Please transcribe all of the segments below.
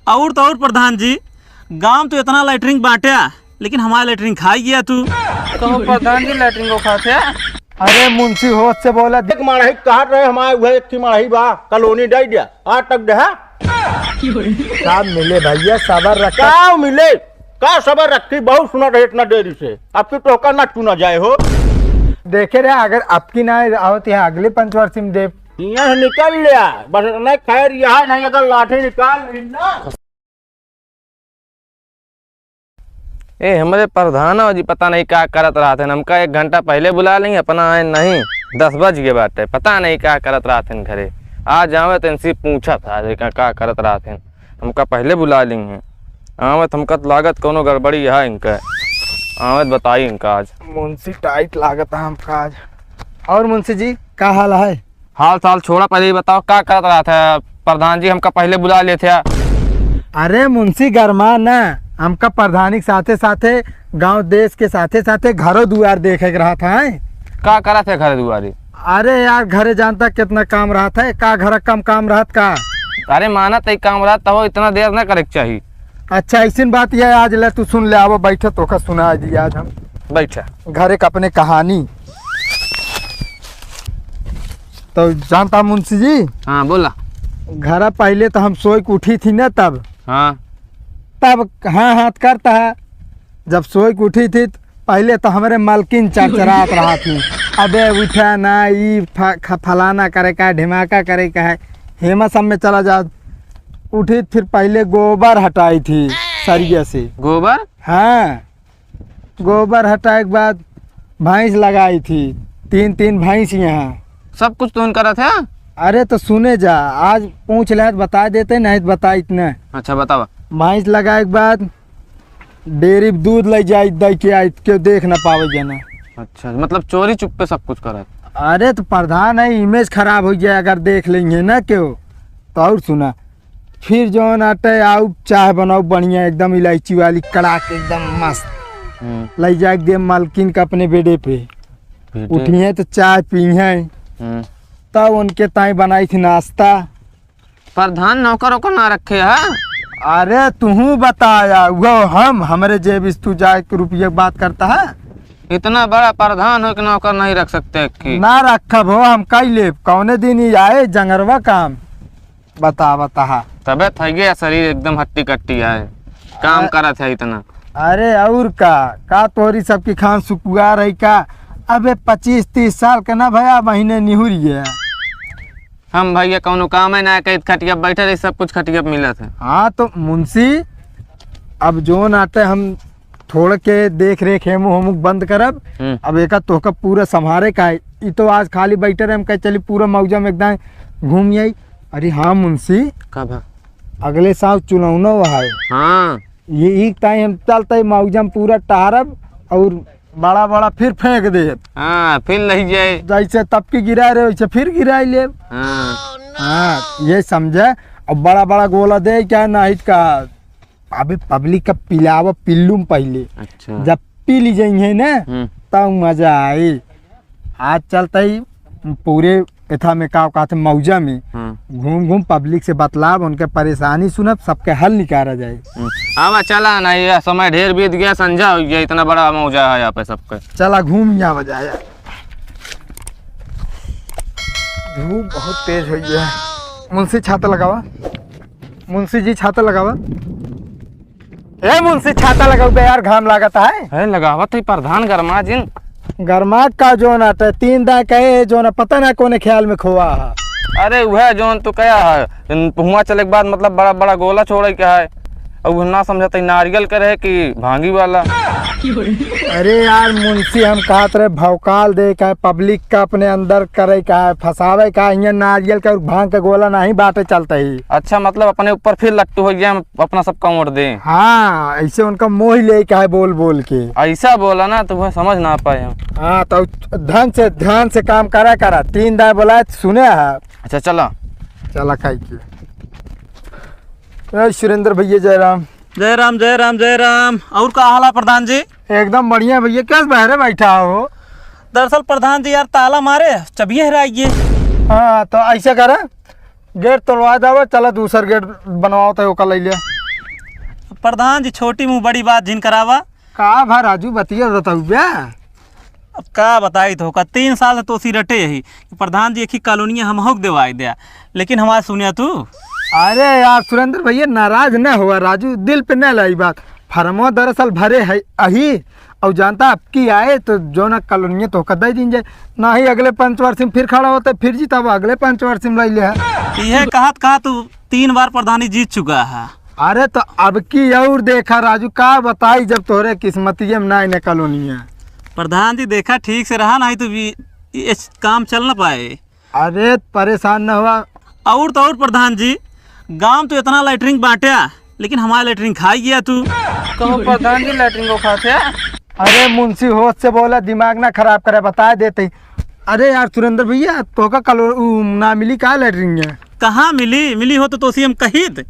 और तो और प्रधान जी, गांव तो इतना लैटरिन बांटा लेकिन हमारा लैटरिन खाई गया तू। तो प्रधान जी लैटरिन को खाते हैं। अरे मुंशी होश से बोला, एक माढ़ी कहा रहे हमारे वह एक की माढ़ी बा कॉलोनी दे दिया आज तक दे साहब मिले भैया, सबर रखा। का मिले का सबर रखी बहुत सुना रहे इतना देरी से, आपकी टोका ना चुना जाए हो। देखे रहे अगर आपकी ना आवत है अगले पंचवर्षी में देव यहाँ से निकल लिया बस नहीं खैर यहाँ नहीं अगर लाठी निकाल ली ना। ए हमारे प्रधान जी पता नहीं क्या करत रहा थे, हमका 1 घंटा पहले बुला लेंगे अपना आए नहीं 10 बज गए बाटे, पता नहीं क्या करत रहा थे घरे। आज आवे तो इनसे पूछा था क्या करत रहा थे, हमका पहले बुला लेंगे। आवे तो हमका लागत कोनो गड़बड़ी है इनका, आवे बताई इनका आज। मुंशी टाइट लागत है हमका आज। और मुंशी जी क्या हाल है? हाल साल छोड़ा, पहले ही बताओ क्या करत रहा था। प्रधान जी हमका पहले बुला ले थे। अरे मुंशी गरमा ना, हमका प्रधानी के साथे साथे गांव देश के साथे साथे घरों दुआर देखे रहा था। क्या करा थे घर दुआरी? अरे यार घरे जानता कितना काम रहा था, का घर कम काम रहा का। अरे माना तई काम रहा तो इतना देर ना करे चाहिए। अच्छा ऐसी बात यह आज ले तू सुन ले, आवो बैठे तो का सुना दिया आज हम बैठा घर एक अपने कहानी। तो जानता मुंशी जी, हाँ बोला। घर पहले तो हम सोई के उठी थी ना तब हाँ हाँ हाथ करता है। जब सोई के उठी थी पहले तो हमारे मालकिन चरचरात रहा थी, अबे उठा ना ई फलाना करे का ढिमाका करे का है, हेमा सब में चला जा। उठी फिर पहले गोबर हटाई थी सरिया से। गोबर? हाँ गोबर हटाए के बाद भैंस लगाई थी, 3 भैंस यहाँ। सब कुछ तो करा था। अरे तो सुने जा, आज पूछ ले तो बता देते, नहीं तो बता इतना। अच्छा बतावा। भैंस लगाए के बाद डेयरी दूध ले जाए दे के आई के देख ना पावे जना। अच्छा मतलब चोरी चुप्पे सब कुछ करा। अरे तो प्रधान है, इमेज खराब हो जाए अगर देख लेंगे ना क्यों। तो और सुना, फिर जो आटे आओ चाय बनाओ बढ़िया एकदम इलायची वाली कड़ाक एकदम मस्त ले जाए दे मालकिन का अपने बेडे पे। उठिए तो चाय पिए, तब उनके ताई बनाई थी नाश्ता। प्रधान नौकर वोकर ना रखे है? अरे तू बताया वो हम हमारे जेब तू जाए के रुपये बात करता है। इतना बड़ा प्रधान हो कि नौकर नहीं रख सकते कि? ना रखब हो हम कई ले कौने दिन ही आए जंगरवा काम बता। तबीयत है गया, शरीर एकदम हट्टी कट्टी है, काम करा था इतना। अरे और का तोरी सबकी खान सुकुआ रही का। अबे 25-30 साल का ना भैया महीने निहुर गया। हम भैया कौनो काम है ना कहीं खटिया बैठे रही, सब कुछ खटिया मिला था। हाँ तो मुंशी अब जो नाते हम थोड़ के देख रेख हेमू बंद करब। अब एक तो पूरा संभारे का है, ये तो आज खाली बैठे रहे हम कह चली पूरा मौजा में एकदम घूम आई। अरे हाँ मुंशी, कब? अगले साल चुनाव है। हाँ ये टाइम हम चलते मौजा में पूरा टहरब और बड़ा फिर फेंक दे। हाँ फिर नहीं जाए, जैसे तब की गिरा रहे वैसे फिर गिरा ले। हाँ ये समझे। और बड़ा गोला दे क्या नाहित का। अभी पब्लिक का पिलावा पिल्लू पहले। अच्छा जब पी ली जाइए ना तब मजा आई। आज चलते ही पूरे एथा में का थे मौजा में घूम पब्लिक से बतलाव, उनके परेशानी सुनब, सबके हल निकाला जाए। आवा चला ना, ये समय ढेर बीत गया, संझा हो गया, इतना बड़ा मौजा है यहाँ पे सबके। चला घूम यहाँ बजाया। धूप बहुत तेज हो गया है। मुंशी छाता लगावा, मुंशी जी छाता लगावा। ए मुंशी छाता लगाओ बे यार, घाम लागता है। लगावत है प्रधान गरमा जिन गरमा का जो ना 3 दा कहे जो ना पता ना कोने ख्याल में खोआ है। अरे वह जोन तो क्या है, हुआ चले के बाद मतलब बड़ा गोला छोड़े क्या है, और ना समझता नारियल करे कि भांगी वाला। अरे यार मुंशी हम कहत रहे भौकाल दे का पब्लिक का अपने अंदर करे का है, फसावे का। यहाँ नारियल का और भांग का गोला नहीं बाटे चलता ही। अच्छा मतलब अपने ऊपर फिर लट्टू हो गया, अपना सब कमर दे। हाँ ऐसे उनका मोह ले का है बोल के। ऐसा बोला ना तो वह समझ ना पाए हम। हाँ तो ध्यान से काम करा 3 दाए बोला सुने है। अच्छा चला खाई के। सुरेंद्र भैया जयराम। जय राम जय राम जय राम। और का हाल है प्रधान जी? एकदम बढ़िया भैया, क्या बहरे बैठा हो? दरअसल प्रधान जी यार ताला मारे चबिये हराइए। हाँ तो ऐसा करा गेट तोड़वा दो, चलो दूसरा गेट बनवाओ तो ले लिया। प्रधान जी छोटी मुँह बड़ी बात जिन करावा। का भा राजू बतिया बताऊ बे। अब का बताई तो का 3 साल से तो रटे यही कि प्रधान जी एक ही कॉलोनी हम होक देवाई दिया, लेकिन हमारा सुनिया तू। अरे यार सुरेंद्र भैया नाराज न हुआ राजू, दिल पे न लाई बात। फरमो दरअसल भरे है अही और जानता अब की आए तो जो ना कॉलोनी तो कदा दिन जाए ना ही अगले पंचवर्ष में फिर खड़ा होता फिर जीता वो अगले पंचवर्ष में लै ले है। यह कहा तू 3 बार प्रधानी जीत चुका है। अरे तो अब की और देखा राजू, का बताई जब तोरे किस्मतिये में ना इन्हें कॉलोनी है। प्रधान जी देखा ठीक से रहा, नहीं तो भी ये काम चल ना पाए। अरे परेशान न हुआ। और तो और प्रधान जी, गांव तो इतना लैटरिन बांटा, लेकिन हमारा लैटरिन खाई गया तू। कहो प्रधान जी लैटरिन को खाते हैं? अरे मुंशी होश से बोला, दिमाग ना खराब करे, बता देते। अरे यार सुरेंद्र भैया तो का कल ना मिली का लैटरिन है? कहाँ मिली हो तो हम कही थे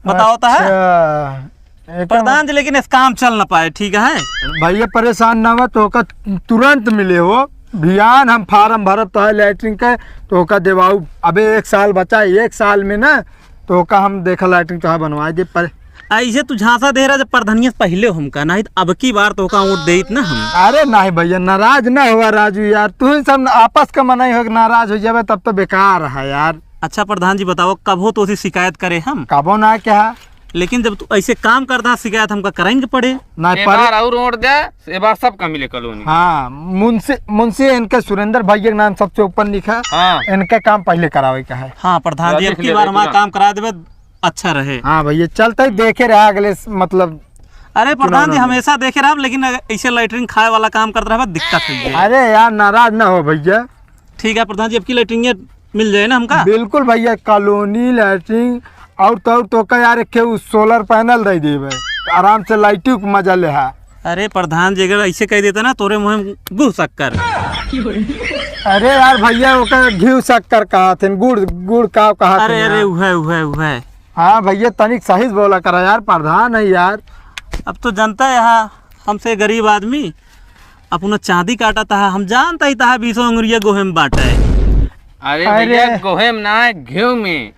बताओ तो है प्रधान जी, लेकिन इस काम चल ना पाए। ठीक है भैया परेशान ना हुआ तो का तुरंत मिले हो। भियान हम फार्म भरत तो है लैटरिन का तो का देवाऊ। अबे 1 साल बचा, 1 साल में ना तो का हम देखा लैटरिन तो बनवा दे। पर ऐसे तू झांसा दे रहा जब प्रधानिया पहले हमका, नहीं तो अब की बार तो का वोट दे ना हम। अरे नहीं भैया नाराज ना हुआ राजू यार, तू ही सब आपस का मनाई हो, नाराज हो जाए तब तो बेकार है यार। अच्छा प्रधान जी बताओ कब हो तो उसी शिकायत करे हम? कबो ना क्या, लेकिन जब तू ऐसे काम करता शिकायत हमका करेंगे पड़े। नहीं बार और वोट दे, ये बार सब का मिले कॉलोनी। हाँ मुंशी इनके सुरेंद्र भैया के नाम सबसे ऊपर लिखा। हाँ इनका काम पहले करावे का है। हाँ प्रधान जी अब की बार हमारा काम करा देवे अच्छा रहे। हाँ भैया चलते ही देखे रहा अगले मतलब। अरे प्रधान जी हमेशा देखे रहा, लेकिन अगर ऐसे लैटरिन खाए वाला काम करता रहा दिक्कत है। अरे यार नाराज ना हो भैया। ठीक है प्रधान जी, अब की लैटरिन मिल जाए ना हमका। बिल्कुल भैया, कॉलोनी लैटरिन और तो का यार एक सोलर पैनल दे देवे, आराम से लाइटिंग को मजा ले है। अरे प्रधान जी अगर ऐसे कह देते ना तोरे मुँह में गुड़ शक्कर। अरे यार भैया ओका घी शक्कर कहा थे, गुड़ का कहा। अरे उहे हाँ भैया तनिक सही बोला करा यार, प्रधान है यार। अब तो जनता है यहाँ हमसे गरीब आदमी अपना चांदी काटा था, हम जानता ही था 20 अंगुरिया गोहे में बांटा है। अरे भैया गोहे में ना घी में।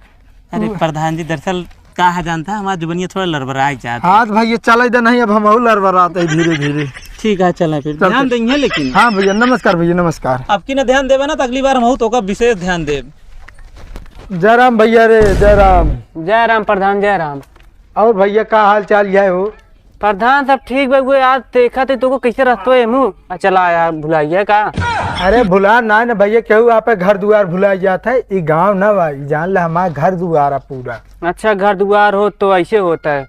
अरे प्रधान जी दरअसल का है जानता है हमारा जुबनिया थोड़ा लड़बड़ाई जाता। हाँ तो भैया चले दे, नहीं अब हम और लड़बड़ाते हैं धीरे धीरे। ठीक है चलें फिर, ध्यान देंगे लेकिन। हाँ भैया नमस्कार भैया नमस्कार। अब की ना ध्यान देवे ना तो अगली बार हम तो का विशेष ध्यान दे। जय राम भैया रे जय राम। जय राम प्रधान जय राम। और भैया का हाल चाल यह हो? प्रधान सब ठीक बे, आज देखा थे तुमको कैसे रस्तो है मुँह चला यार भुलाइए का। अरे भुला ना न भैया, केहू आप घर दुआर भुला जाता है। ये गाँव न भाई जान ले हमारा घर दुआर पूरा। अच्छा घर दुआर हो तो ऐसे होता है।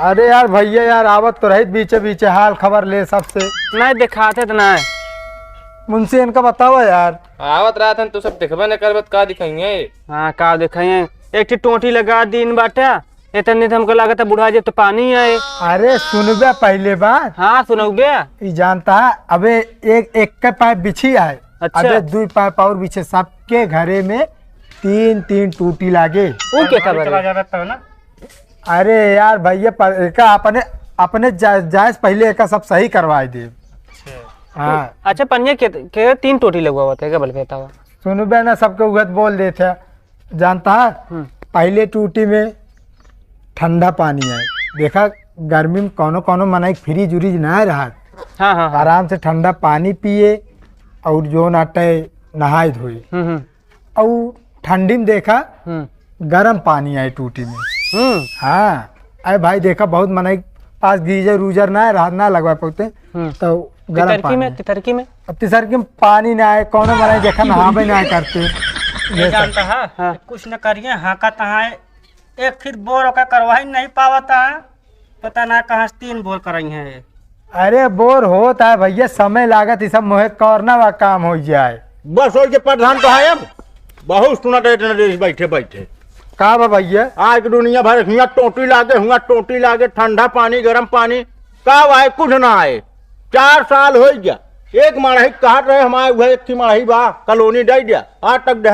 अरे यार भैया यार आवत तो रही बीचे बीचे हाल खबर ले सबसे। नहीं दिखाते तो ना मुंशी इनका बताओ यार। आवत रहा था तो सब देखबे न करबत का दिखाइए। हाँ का दिखाइए, एक टोटी लगा दिन बाटा इतने हमको लागत है बुढ़ा जब तो पानी आए। अरे सुनबे पहले बात। हाँ सुनोगे। ये जानता है अबे एक का पाइप बिछी है। अच्छा। अबे 2 पाइप और बिछे, सबके घरे में 3 टूटी लागे। वो क्या खबर? अरे यार भैया अपने जायज पहले एक सब सही करवाए दे। हाँ अच्छा पनिया के 3 टोटी लगवा हुआ था क्या बल कहता हुआ? सुनबे ना सबके उगत बोल देते। जानता है पहले टूटी में ठंडा पानी है, देखा गर्मी में कोनो मनाई फ्रिज उरीज ना रहा। हाँ हाँ हाँ। आराम से ठंडा पानी पिए और जो नाटे नहाए धोए। और ठंडी में देखा गर्म पानी आए टूटी में। हाँ अरे भाई देखा बहुत मनाई पास गीजर उजर ना रहा, ना लगवा पाते तो गर्म पानी। तितरकी में अब तिसरकी में पानी ना आए, कोनो मनाई देखा नहावे ना करते। ये जानता है हाँ। कुछ न करिए हाँ का तहाँ एक फिर बोर का करवा ही नहीं पावता है, पता ना कहाँ से 3 बोर कर रही है। अरे बोर होता है भैया, समय लागत ये सब मोहे करना वा काम हो जाए। बस और के प्रधान तो है अब बहुत सुना बैठे बैठे का बा भैया? आज की दुनिया भर हुआ टोटी लागे ठंडा पानी गर्म पानी का आए कुछ ना आए। 4 साल हो गया, एक मड़ाही कहा रहे हमारे वह एक थी मड़ाही बा कॉलोनी दे दिया आज तक दे।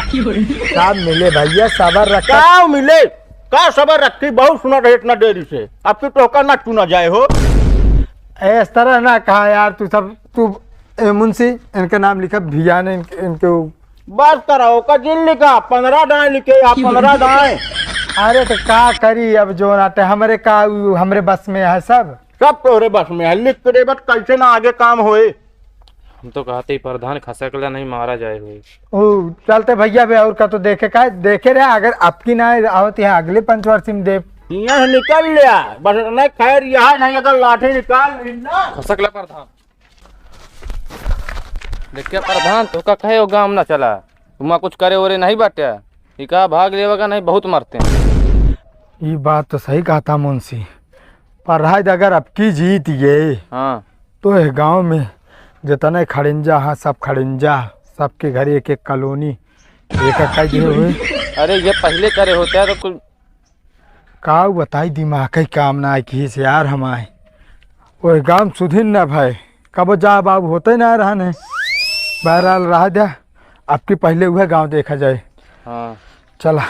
सब मिले भैया सबर रखा। का मिले का सबर रखी बहुत सुना रहे इतना देरी से, अब की टोका ना चुना जाए हो। इस तरह ना कहा यार, तू मुंशी इनका नाम लिखा भैया ने इनके बस कराओ का जिन लिखा 15 दाएं लिखे या 15 दाएं। अरे तो का करी अब जो नाटे हमरे का हमरे बस में है सब। सब तोहरे बस में है, लिख के दे बस कैसे ना आगे काम होए। हम तो कहते ही प्रधान खसकला नहीं मारा जाए हुए। ओ चलते भैया बे और का तो देखे का देखे रहे अगर आपकी ना आवत है अगले पंचवर्षी में देव। यहाँ से निकल लिया बस, नहीं खैर यहाँ नहीं, अगर लाठी निकाल ली ना। खसकला प्रधान देखिए प्रधान तो का कहे वो गाँव ना चला तुम कुछ करे ओरे नहीं बाटे इका भाग लेवा का नहीं बहुत मरते हैं। ये बात तो सही कहा था मुंशी, पर अगर आपकी जीत गए हाँ तो ये गांव में जितने खड़िंजा हाँ सब खड़िंजा, सबके घर एक एक कॉलोनी एक एक हुए। अरे ये पहले करे होते हैं तो कुछ का बताई दिमाग ही काम ना आए कि से यार हम आए वो गांव सुधीन ना भाई कब जा बाबू होते ना रहने। बहरहाल रहा दिया आपकी पहले हुआ गांव देखा जाए। हाँ चला।